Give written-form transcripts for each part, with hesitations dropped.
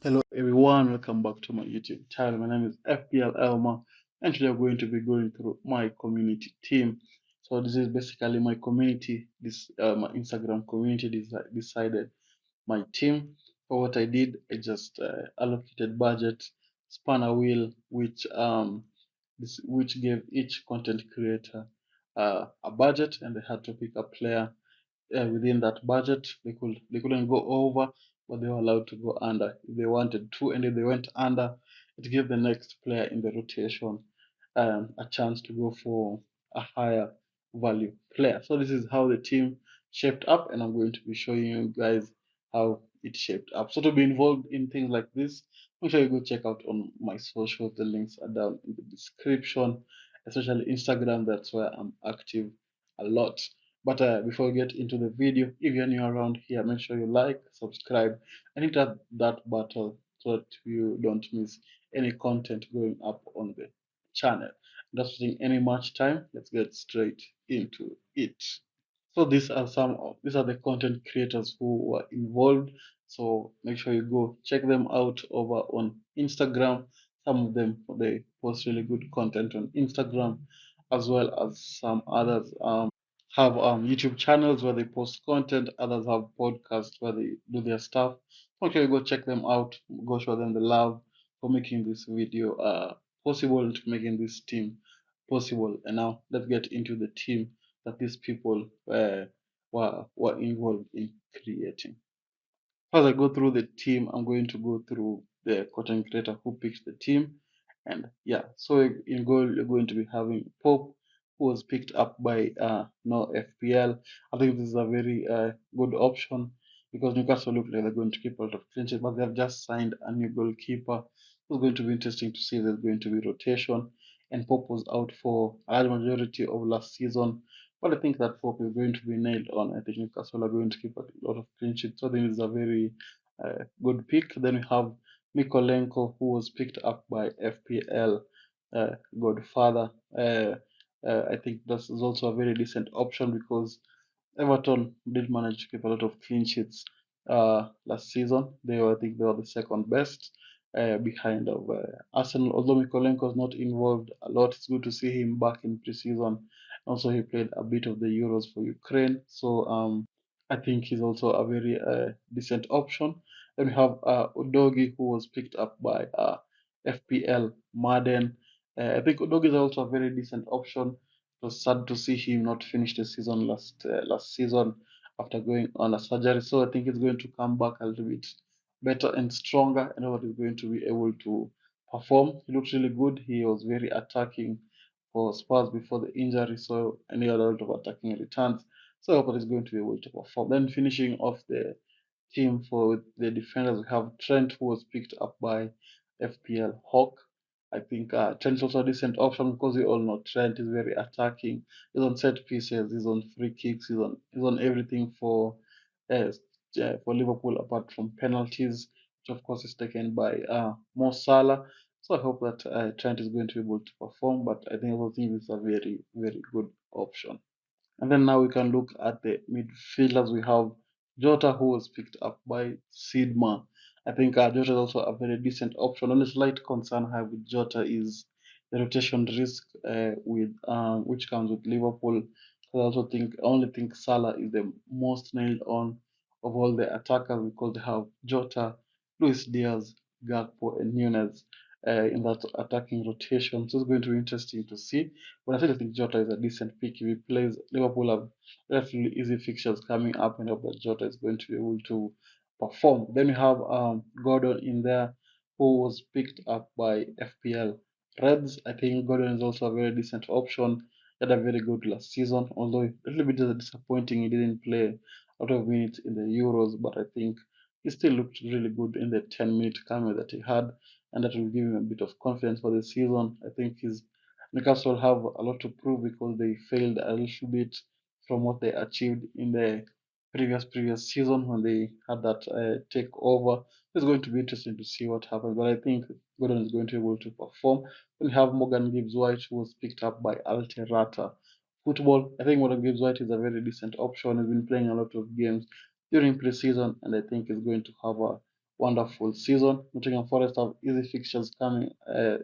Hello everyone, welcome back to my YouTube channel. My name is FPL Elma, and today I'm going to be going through my community team. So this is basically my community, this my Instagram community decided my team. For what I did, I just allocated budget, spun a wheel, which gave each content creator a budget, and they had to pick a player within that budget. They couldn't go over, but they were allowed to go under if they wanted to. And if they went under, it gave the next player in the rotation a chance to go for a higher value player. So this is how the team shaped up, and I'm going to be showing you guys how it shaped up. So to be involved in things like this, make sure you go check out on my socials. The links are down in the description, especially Instagram. That's where I'm active a lot. But before we get into the video, if you're new around here, make sure you like, subscribe, and hit that button so that you don't miss any content going up on the channel. Not wasting any much time, let's get straight into it. So these are the content creators who were involved. So make sure you go check them out over on Instagram. Some of them they post really good content on Instagram, as well as some others have YouTube channels where they post content. Others have podcasts where they do their stuff. Make sure you go check them out. Go show them the love for making this video possible, to making this team possible. And now let's get into the team that these people were involved in creating. As I go through the team, I'm going to go through the content creator who picked the team. And yeah, so in goal, you're going to be having Pope, who was picked up by No FPL. I think this is a very good option because Newcastle look like they're going to keep a lot of clean sheets, but they have just signed a new goalkeeper. It's going to be interesting to see if there's going to be rotation. And Pope was out for a large majority of last season. But I think that Pope is going to be nailed on. I think Newcastle are going to keep a lot of clean sheets. So I think it's a very good pick. Then we have Mikolenko, who was picked up by FPL Godfather. I think that's also a very decent option because Everton did manage to keep a lot of clean sheets last season. I think, they were the second best behind of Arsenal. Although Mikolenko is not involved a lot, it's good to see him back in preseason. Also, he played a bit of the Euros for Ukraine, so I think he's also a very decent option. Then we have Udogi, who was picked up by FPL Madden. I think Udogi is also a very decent option. It was sad to see him not finish the season last season after going on a surgery. So I think he's going to come back a little bit better and stronger, and what he's going to be able to perform. He looked really good. He was very attacking for Spurs before the injury, so and he had a lot of attacking returns. So I hope that he's going to be able to perform. Then finishing off the team for the defenders, we have Trent, who was picked up by FPL Hawk. I think Trent is also a decent option because we all know Trent is very attacking. He's on set pieces, he's on free kicks, he's on everything uh, for Liverpool apart from penalties, which of course is taken by Mo Salah. So I hope that Trent is going to be able to perform, but I think it's a very, very good option. And then now we can look at the midfielders. We have Jota, who was picked up by Sidma. I think Jota is also a very decent option. Only slight concern I have with Jota is the rotation risk with which comes with Liverpool. I only think Salah is the most nailed on of all the attackers because they have Jota, Luis Diaz, Gakpo, and Nunes in that attacking rotation. So it's going to be interesting to see. But I still think Jota is a decent pick. If he plays, Liverpool have relatively easy fixtures coming up, and I hope that Jota is going to be able to perform. Then we have Gordon in there, who was picked up by FPL Reds. I think Gordon is also a very decent option. He had a very good last season, although a little bit disappointing. He didn't play a lot of minutes in the Euros, but I think he still looked really good in the 10-minute cameo that he had, and that will give him a bit of confidence for the season. I think his Newcastle have a lot to prove because they failed a little bit from what they achieved in the previous season when they had that takeover. It's going to be interesting to see what happens, but I think Gordon is going to be able to perform. We have Morgan Gibbs White, who was picked up by Alterata Football. I think Morgan Gibbs White is a very decent option. He's been playing a lot of games during preseason, and I think he's going to have wonderful season. Nottingham Forest have easy fixtures coming,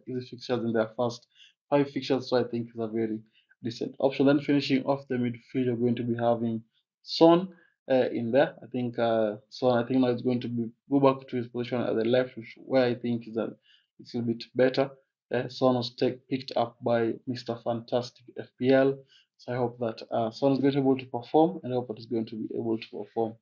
easy fixtures in their first 5 fixtures, so I think it's a very decent option. Then finishing off the midfield, you're going to be having Son in there. I think Son, I think now is going to be go back to his position at the left, where I think is a little bit better. Son was picked up by Mr. Fantastic FPL. So I hope that Son is going to be able to perform, and I hope that he's going to be able to perform.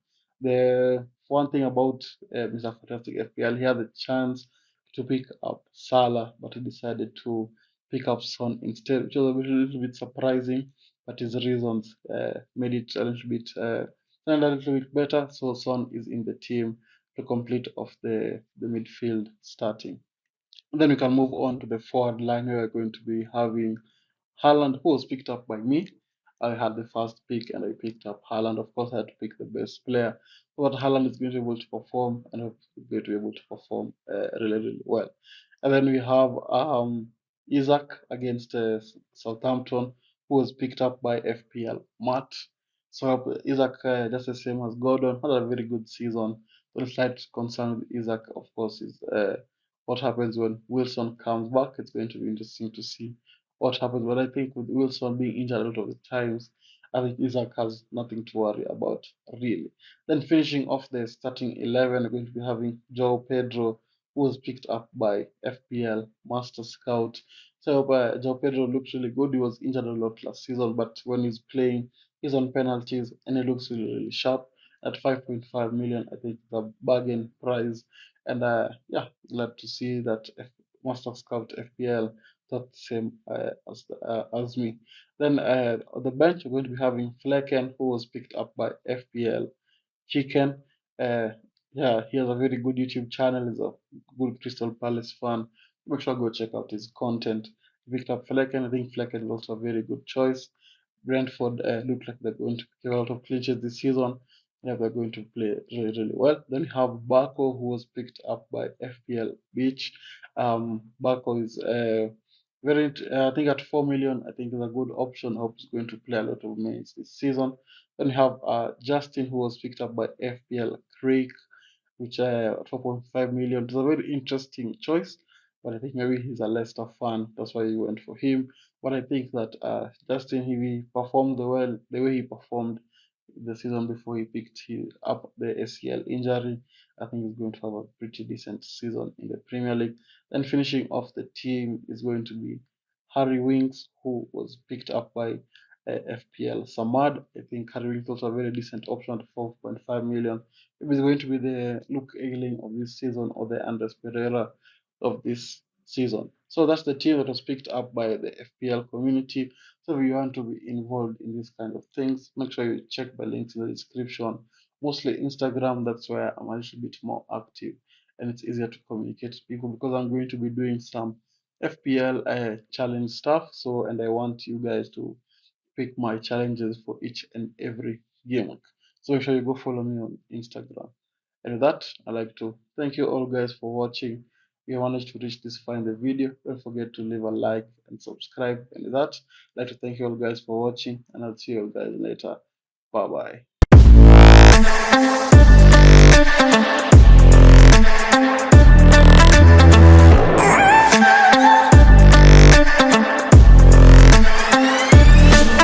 The one thing about Mr. Fantastic FPL, he had the chance to pick up Salah, but he decided to pick up Son instead, which was a little bit surprising. But his reasons made it a little bit better. So Son is in the team to complete off the midfield starting. And then we can move on to the forward line where we're going to be having Haaland, who was picked up by me. I had the first pick and I picked up Haaland. Of course, I had to pick the best player. But Haaland is going to be able to perform and he's going to be able to perform really, really well. And then we have Isaac against Southampton, who was picked up by FPL Matt. So Isaac, just the same as Gordon, had a very good season. The slight concern with Isaac, of course, is what happens when Wilson comes back. It's going to be interesting to see what happens. But I think with Wilson being injured a lot of the times, I think Isaac has nothing to worry about, really. Then finishing off the starting 11, we're going to be having Joe Pedro, who was picked up by FPL Master Scout. So Joe Pedro looks really good. He was injured a lot last season, but when he's playing, he's on penalties and he looks really, really sharp. At 5.5 million, I think the bargain price. And yeah, glad to see that Master Scout FPL thought the same as me. Then on the bench, we're going to be having Flecken, who was picked up by FPL Chicken. Uh, yeah, he has a very good YouTube channel. He's a good Crystal Palace fan. Make sure go check out his content. Picked up Flecken. I think Flecken is also a very good choice. Brentford look like they're going to get a lot of clean sheets this season. Yeah, they're going to play really, really well. Then you have Barco, who was picked up by FPL Beach. Barco is I think at 4 million, I think is a good option. I hope he's going to play a lot of minutes this season. Then you have Justin, who was picked up by FPL Creek, which 4.5 million. It's a very interesting choice, but I think maybe he's a Leicester fan. That's why you went for him. But I think that Justin, he performed the way he performed the season before he picked up the ACL injury. I think he's going to have a pretty decent season in the Premier League. Then finishing off the team is going to be Harry Winks, who was picked up by FPL Samad. I think Harry Winks also a very decent option at 4.5 million. If it's going to be the Luke Ayling of this season or the Andres Pereira of this season. So that's the team that was picked up by the FPL community. So if you want to be involved in these kind of things, make sure you check the links in the description. Mostly Instagram, that's where I'm a little bit more active and it's easier to communicate to people because I'm going to be doing some FPL challenge stuff. So, and I want you guys to pick my challenges for each and every game week. So make sure you go follow me on Instagram. And with that, I'd like to thank you all guys for watching. If you managed to reach this far in the video, don't forget to leave a like and subscribe. And with that, I'd like to thank you all guys for watching, and I'll see you all guys later. Bye bye.